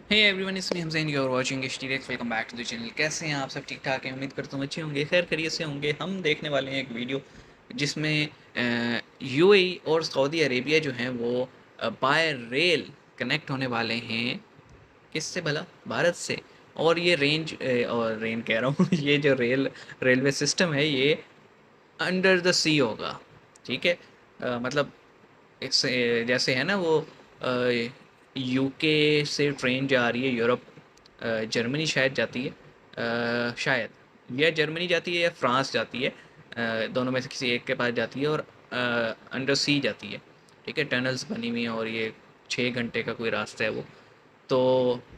हे everyone, इसमें Hamzain, you are watching HTX। Welcome back to the channel. कैसे हैं आप सब? ठीक ठाक हैं? उम्मीद करता हूँ अच्छे होंगे, खैर खैरियत से होंगे। हम देखने वाले हैं एक वीडियो जिसमें यूएई और सऊदी अरेबिया जो हैं वो बाय रेल कनेक्ट होने वाले हैं। किससे भला? भारत से। और ये और रेन कह रहा हूँ ये जो रेलवे सिस्टम है ये अंडर द सी होगा। ठीक है। मतलब एक जैसे है ना वो यूके से ट्रेन जा रही है यूरोप, जर्मनी शायद जाती है, शायद या जर्मनी जाती है या फ्रांस जाती है, दोनों में से किसी एक के पास जाती है और अंडर सी जाती है। ठीक है, टनल्स बनी हुई हैं और ये 6 घंटे का कोई रास्ता है वो। तो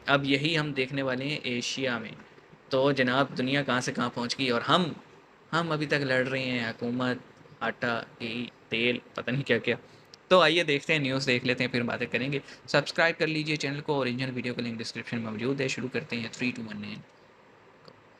अब यही हम देखने वाले हैं एशिया में। तो जनाब, दुनिया कहाँ से कहाँ पहुँच गई और हम अभी तक लड़ रहे हैं हुकूमत, आटा, घी, तेल, पता नहीं क्या क्या। तो आइए देखते हैं, न्यूज़ देख लेते हैं, फिर बातें करेंगे। सब्सक्राइब कर लीजिए चैनल को, ओरिजिनल वीडियो का लिंक डिस्क्रिप्शन में मौजूद है। शुरू करते हैं 3 2 1 9।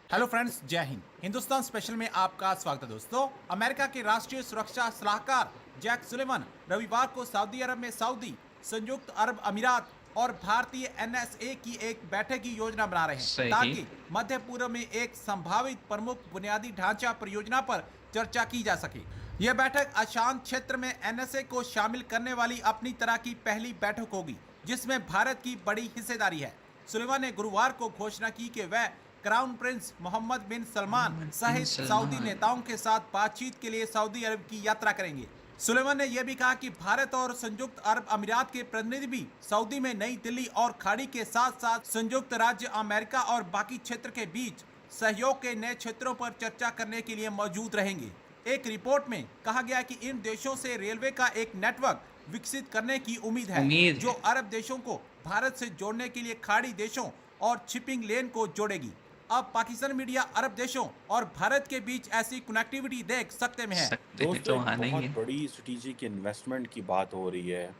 हेलो फ्रेंड्स, जय हिंद। हिंदुस्तान स्पेशल में आपका स्वागत है दोस्तों। अमेरिका के राष्ट्रीय सुरक्षा सलाहकार जैक सुलेवन रविवार को सऊदी अरब में सऊदी, संयुक्त अरब अमीरात और भारतीय एनएसए की एक बैठक की योजना बना रहे हैं सही। ताकि मध्य पूर्व में एक संभावित प्रमुख बुनियादी ढांचा परियोजना पर चर्चा की जा सके। यह बैठक अशांत क्षेत्र में एनएसए को शामिल करने वाली अपनी तरह की पहली बैठक होगी जिसमें भारत की बड़ी हिस्सेदारी है। सुलेमान ने गुरुवार को घोषणा की कि वह क्राउन प्रिंस मोहम्मद बिन सलमान मोहम्मद बिन सहित सऊदी सलमान। नेताओं के साथ बातचीत के लिए सऊदी अरब की यात्रा करेंगे। सुलेमान ने यह भी कहा कि भारत और संयुक्त अरब अमीरात के प्रतिनिधि भी सऊदी में नई दिल्ली और खाड़ी के साथ साथ संयुक्त राज्य अमेरिका और बाकी क्षेत्र के बीच सहयोग के नए क्षेत्रों पर चर्चा करने के लिए मौजूद रहेंगे। एक रिपोर्ट में कहा गया कि इन देशों से रेलवे का एक नेटवर्क विकसित करने की उम्मीद है उम्मीद जो है। अरब देशों को भारत से जोड़ने के लिए खाड़ी देशों और शिपिंग लेन को जोड़ेगी। अब पाकिस्तान मीडिया अरब देशों और भारत के बीच ऐसी कनेक्टिविटी देख सकते में है। सकते हैं दोस्तों तो एक हाँ, नहीं बहुत है। बड़ी स्ट्रेटेजिक इन्वेस्टमेंट की बात हो रही है,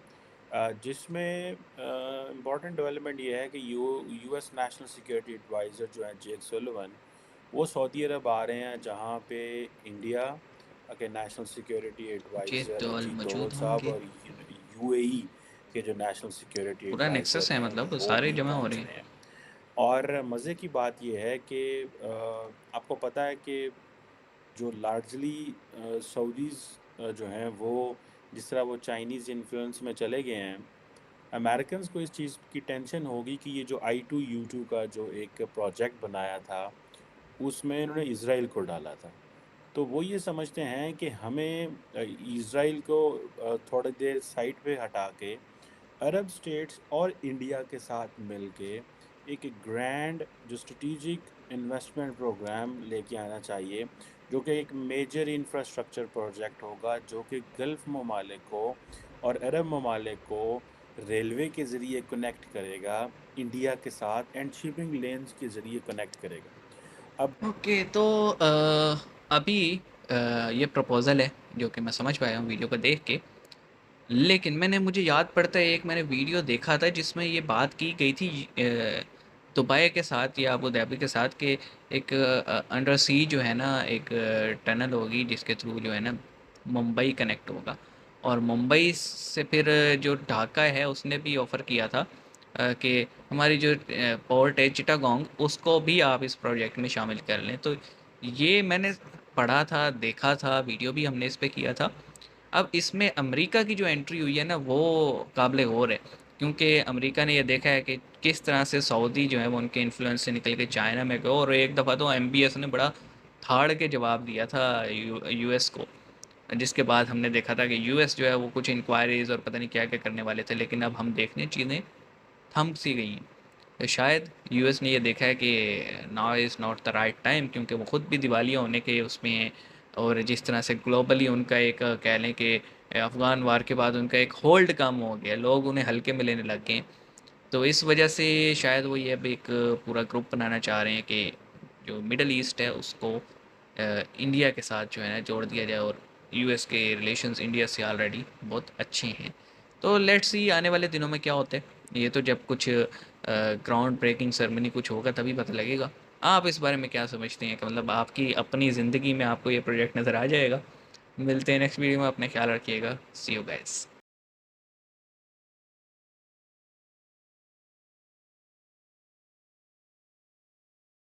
जिसमें इम्पॉर्टेंट डेवलपमेंट ये है कि यूएस नेशनल सिक्योरिटी एडवाइज़र जो हैं जेक सुलिवन, वो सऊदी अरब आ रहे हैं, जहां पे इंडिया के नेशनल सिक्योरिटी ये एडवाइज़र तो अजीत मौजूद डोवल साहब होंगे। और यूएई के जो नेशनल सिक्योरिटी पूरा नेक्सस एडवाइज़र है, हैं मतलब वो सारे भी जमा हो रहे पहुंच हैं। रहे हैं। और मज़े की बात ये है कि आपको पता है कि जो लार्जली सऊदीज़ जो हैं वो जिस तरह वो चाइनीज़ इन्फ्लुएंस में चले गए हैं, अमेरिकन्स को इस चीज़ की टेंशन होगी कि ये जो I2U2 का जो एक प्रोजेक्ट बनाया था, उसमें इन्होंने इज़राइल को डाला था। तो वो ये समझते हैं कि हमें इज़राइल को थोड़ी देर साइड पे हटा के अरब स्टेट्स और इंडिया के साथ मिलके एक ग्रैंड जो स्ट्रेटेजिक इन्वेस्टमेंट प्रोग्राम लेके आना चाहिए, जो कि एक मेजर इंफ्रास्ट्रक्चर प्रोजेक्ट होगा, जो कि गल्फ़ ममालिक को और अरब ममालिक को रेलवे के ज़रिए कनेक्ट करेगा इंडिया के साथ एंड शिपिंग लेन्स के ज़रिए कनेक्ट करेगा। अब ओके, तो अभी ये प्रपोज़ल है जो कि मैं समझ पाया हूँ वीडियो को देख के। लेकिन मुझे याद पड़ता है, एक मैंने वीडियो देखा था जिसमें ये बात की गई थी दुबई के साथ या अबू धाबी के साथ कि एक अंडर सी जो है ना, एक टनल होगी जिसके थ्रू जो है ना मुंबई कनेक्ट होगा। और मुंबई से फिर जो ढाका है उसने भी ऑफ़र किया था कि हमारी जो पोर्ट है चिटागोंग, उसको भी आप इस प्रोजेक्ट में शामिल कर लें। तो ये मैंने पढ़ा था, देखा था, वीडियो भी हमने इस पे किया था। अब इसमें अमेरिका की जो एंट्री हुई है ना, वो काबिल गौर है, क्योंकि अमेरिका ने ये देखा है कि किस तरह से सऊदी जो है वो उनके इन्फ्लुएंस से निकल के चाइना में गए, और एक दफ़ा तो एमबीएस ने बड़ा थाड़ के जवाब दिया था यूएस को। जिसके बाद हमने देखा था कि यूएस जो है वो कुछ इंक्वायरीज़ और पता नहीं क्या क्या करने वाले थे, लेकिन अब हम देखने चीज़ें थम सी गई हैं। तो शायद यूएस ने ये देखा है कि now is not the right time, क्योंकि वो खुद भी दिवालिया होने के उसमें हैं। और जिस तरह से ग्लोबली उनका एक कह लें कि अफ़गान वार के बाद उनका एक होल्ड कम हो गया, लोग उन्हें हल्के में लेने लग गए हैं। तो इस वजह से शायद वो ये अब एक पूरा ग्रुप बनाना चाह रहे हैं कि जो मिडल ईस्ट है उसको इंडिया के साथ जो है ना जोड़ दिया जाए। और यूएस के रिलेशंस इंडिया से ऑलरेडी बहुत अच्छे हैं। तो लेट्स सी आने वाले दिनों में क्या होता है। ये तो जब कुछ ग्राउंड ब्रेकिंग सेरेमनी कुछ होगा तभी पता लगेगा। आप इस बारे में क्या समझते हैं कि मतलब आपकी अपनी ज़िंदगी में आपको ये प्रोजेक्ट नज़र आ जाएगा? मिलते हैं नेक्स्ट वीडियो में। अपना ख्याल रखिएगा। सी यू गाइस।